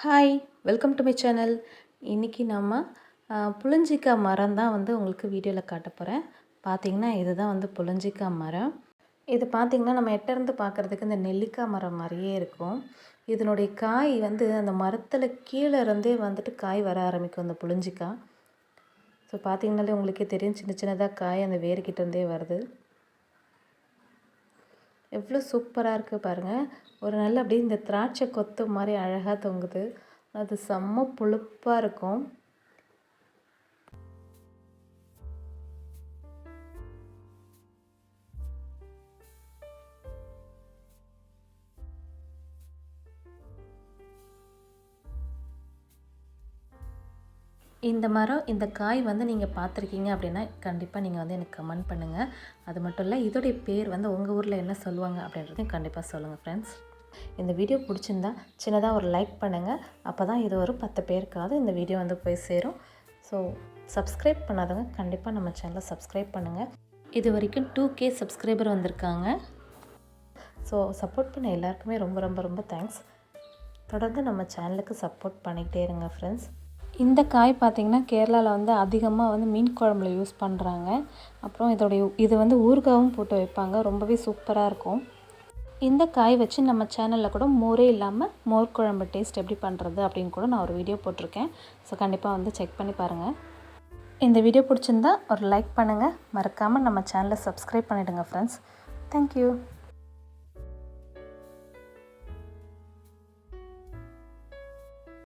Hi, welcome to my channel. இன்றைக்கி நம்ம புளிஞ்சிக்காய் மரம் தான் உங்களுக்கு வீடியோவில் காட்ட போகிறேன். பார்த்திங்கன்னா இதுதான் புளிஞ்சிக்காய் மரம். இது பார்த்திங்கன்னா நம்ம எட்டேருந்து பார்க்குறதுக்கு இந்த நெல்லிக்காய் மரம் மாதிரியே இருக்கும். இதனுடைய காய் அந்த மரத்தில் கீழே இருந்தே காய் வர ஆரம்பிக்கும் அந்த புளிஞ்சிக்காய். ஸோ பார்த்திங்கனாலே உங்களுக்கே தெரியும், சின்ன சின்னதாக காய் அந்த வேர்கிட்டேருந்தே வருது. எவ்வளோ சூப்பராக இருக்குது பாருங்கள். ஒரு நல்ல அப்படியே இந்த திராட்சை கொத்து மாதிரி அழகாக தொங்குது. அது செம்ம புளிப்பாக இருக்கும். இந்த மரம், இந்த காய் நீங்கள் பார்த்துருக்கீங்க அப்படின்னா கண்டிப்பாக நீங்கள் எனக்கு கமெண்ட் பண்ணுங்கள். அது மட்டும் இல்லை, இதோடைய பேர் உங்கள் ஊரில் என்ன சொல்லுவாங்க அப்படின்றதையும் கண்டிப்பாக சொல்லுங்கள் ஃப்ரெண்ட்ஸ். இந்த வீடியோ பிடிச்சிருந்தா சின்னதாக ஒரு லைக் பண்ணுங்கள். அப்போ தான் இது ஒரு 10 பேருக்காவது இந்த வீடியோ போய் சேரும். ஸோ சப்ஸ்கிரைப் பண்ணாதவங்க கண்டிப்பாக நம்ம சேனலை சப்ஸ்கிரைப் பண்ணுங்கள். இது வரைக்கும் 2K சப்ஸ்கிரைபர் வந்திருக்காங்க. ஸோ சப்போர்ட் பண்ண எல்லாருக்குமே ரொம்ப ரொம்ப ரொம்ப தேங்க்ஸ். தொடர்ந்து நம்ம சேனலுக்கு சப்போர்ட் பண்ணிக்கிட்டே இருங்க ஃப்ரெண்ட்ஸ். இந்த காய் பார்த்திங்கன்னா கேரளாவில் அதிகமாக மீன் குழம்புல யூஸ் பண்ணுறாங்க. அப்புறம் இது ஊறுகாவும் போட்டு வைப்பாங்க. ரொம்பவே சூப்பராக இருக்கும். இந்த காய் வச்சு நம்ம சேனலில் கூட மோரே இல்லாமல் மோர் குழம்பு டேஸ்ட் எப்படி பண்ணுறது அப்படின்னு கூட நான் ஒரு வீடியோ போட்டிருக்கேன். ஸோ கண்டிப்பாக செக் பண்ணி பாருங்கள். இந்த வீடியோ பிடிச்சிருந்தா ஒரு லைக் பண்ணுங்கள். மறக்காமல் நம்ம சேனலை சப்ஸ்கிரைப் பண்ணிவிடுங்க ஃப்ரெண்ட்ஸ். தேங்க்யூ.